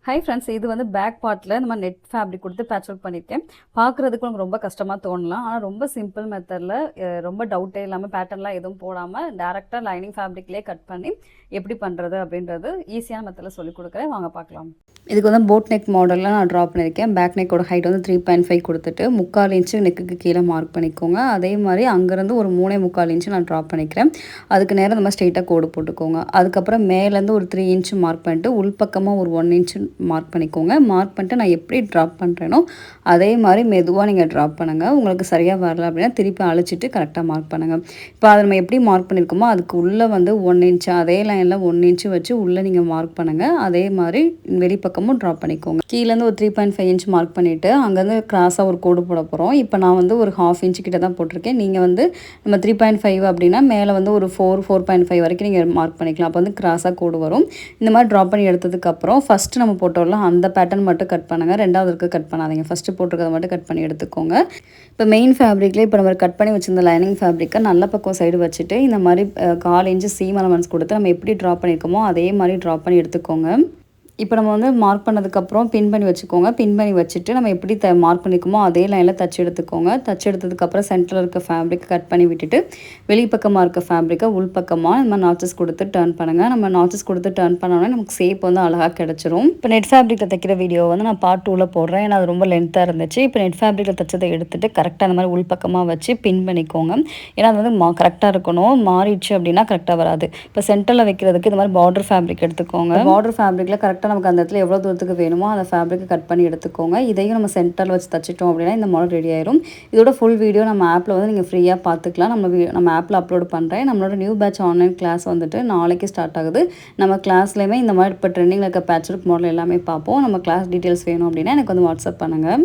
Hi friends, இது வந்து back பார்ட்டில் நம்ம நெட் ஃபேப்ரிக் கொடுத்து பேட்ச் ஒர்க் பண்ணியிருக்கேன். பார்க்குறதுக்கு உங்களுக்கு ரொம்ப கஷ்டமாக தோணலாம். ஆனால் ரொம்ப சிம்பிள் மெத்தடில் ரொம்ப டவுட்டே இல்லாமல் பேட்டர்ன்லாம் எதுவும் போடாமல் டேரெக்டாக லைனிங் ஃபேப்ரிக்லேயே கட் பண்ணி எப்படி பண்ணுறது அப்படின்றது ஈஸியான மெத்தடில் சொல்லிக் கொடுக்குறேன். வாங்க பார்க்கலாம். இதுக்கு வந்து போட் நெக் மாடலில் நான் ட்ரா பண்ணியிருக்கேன். பேக் நெக்கோட ஹைட் வந்து 3.5 கொடுத்துட்டு 3/4 இன்ச்சு நெக்குக்கு கீழே மார்க் பண்ணிக்கோங்க. அதே மாதிரி அங்கேருந்து ஒரு 3.25 இன்ச்சு நான் ட்ரா பண்ணிக்கிறேன். அதுக்கு நேரம் நம்ம ஸ்ட்ரெயிட்டாக கோடு போட்டுக்கோங்க. அதுக்கப்புறம் மேலேருந்து ஒரு 3 இன்ச்சு மார்க் பண்ணிட்டு உள்பக்கமாக ஒரு 1 இன்ச்சு மார்க் பண்ணிக்கோங்க. மார்க் பண்ணிட்டு நான் எப்படி ட்ராப் பண்ணுறேனோ அதே மாதிரி மெதுவாக நீங்கள் ட்ராப் பண்ணுங்கள். உங்களுக்கு சரியாக வரல அப்படின்னா திருப்பி அழிச்சிட்டு கரெக்டாக மார்க் பண்ணுங்கள். இப்போ அதை நம்ம எப்படி மார்க் பண்ணியிருக்கோமோ அதுக்கு உள்ளே வந்து 1 இன்ச்சு அதே லைனில் 1 இன்ச்சு வச்சு உள்ளே நீங்கள் மார்க் பண்ணுங்கள். அதே மாதிரி வெளிப்பக்கமும் ட்ராப் பண்ணிக்கோங்க. கீழேருந்து ஒரு 3.5 இன்ச் மார்க் பண்ணிவிட்டு அங்கேருந்து கிராஸாக ஒரு கோடு போட போகிறோம். இப்போ நான் வந்து ஒரு 1/2 இன்ச்சு கிட்ட தான் போட்டிருக்கேன். நீங்கள் வந்து நம்ம 3.5 அப்படின்னா மேலே வந்து ஒரு 4.5 வரைக்கும் நீங்கள் மார்க் பண்ணிக்கலாம். அப்போ வந்து கிராஸாக கோடு வரும். இந்த மாதிரி ட்ராப் பண்ணி எடுத்ததுக்கப்புறம் ஃபஸ்ட்டு நம்ம போட்டோம்லாம் அந்த பேட்டர்ன் மட்டும் கட் பண்ணுங்கள். ரெண்டாவது இருக்க கட் பண்ணாதீங்க. ஃபஸ்ட்டு போட்டிருக்கிறத மட்டும் கட் பண்ணி எடுத்துக்கோங்க. இப்போ மெயின் ஃபேப்ரிக்லேயே இப்போ நம்ம கட் பண்ணி வச்சிருந்த லைனிங் ஃபேப்ரிக்கை நல்ல பக்கம் சைடு வச்சுட்டு இந்த மாதிரி 1/4 இன்ச்சு சீம் அலவன்ஸ் கொடுத்து நம்ம எப்படி ட்ரா பண்ணியிருக்கோமோ அதே மாதிரி ட்ரா பண்ணி எடுத்துக்கோங்க. இப்போ நம்ம வந்து மார்க் பண்ணதுக்கப்புறம் பின் பண்ணி வச்சுக்கோங்க. பின் பண்ணி வச்சுட்டு நம்ம எப்படி மார்க் பண்ணிக்கோமோ அதே லைனில் தச்சு எடுத்துக்கோங்க. தச்சு எடுத்ததுக்கப்புறம் சென்டரில் இருக்க ஃபேப்ரிக் கட் பண்ணி விட்டுட்டு வெளிப்பக்கமாக இருக்க ஃபேப்ரிக்கை உள்பக்கமாக நம்ம நாச்சஸ் கொடுத்து டர்ன் பண்ணுங்கள். நம்ம நாச்சஸ் கொடுத்து டர்ன் பண்ணோன்னா நமக்கு ஷேப் வந்து அழகாக கிடச்சிரும். இப்போ நெட் ஃபேப்ரிக்கில் தைக்கிற வீடியோ வந்து நான் பார்ட் 2ல் போடுறேன். ஏன்னா அது ரொம்ப லென்த்தாக இருந்துச்சு. இப்போ நெட் ஃபேப்ரிக்கில் தைச்சதை எடுத்துகிட்டு கரெக்டாக அந்த மாதிரி உள்பக்கமாக வச்சு பின் பண்ணிக்கோங்க. ஏன்னா அது வந்து கரெக்டாக இருக்கணும். மாறிடுச்சு அப்படின்னா கரெக்டாக வராது. இப்போ சென்டரில் வைக்கிறதுக்கு இந்த மாதிரி பார்டர் ஃபேப்ரிக் எடுத்துக்கோங்க. பார்டர் ஃபேப்ரிக்கில் கரெக்டாக நமக்கு அந்த இடத்துல எவ்வளோ தூரத்துக்கு வேணுமோ அந்த ஃபேப்ரிக்கை கட் பண்ணி எடுத்துக்கோங்க. இதையும் நம்ம சென்டரில் வச்சு தச்சிட்டோம் அப்படின்னா இந்த மாடல் ரெடி ஆயிரும். இதோட ஃபுல் வீடியோ நம்ம ஆப்பில் வந்து நீங்கள் ஃப்ரீயாக பார்த்துக்கலாம். நம்ம ஆப்பில் அப்லோட் பண்ணுறேன். நம்மளோட நியூ பேட்ச் ஆன்லைன் கிளாஸ் வந்துட்டு நாளைக்கு ஸ்டார்ட் ஆகுது. நம்ம கிளாஸ்லேயுமே இந்த மாதிரி இப்போ ட்ரெண்டிங்கில் இருக்க பேட்ச் ஒர்க் மாடல் எல்லாமே பார்ப்போம். நம்ம கிளாஸ் டீட்டெயில்ஸ் வேணும் அப்படின்னா எனக்கு வந்து வாட்ஸ்அப் பண்ணுங்கள்.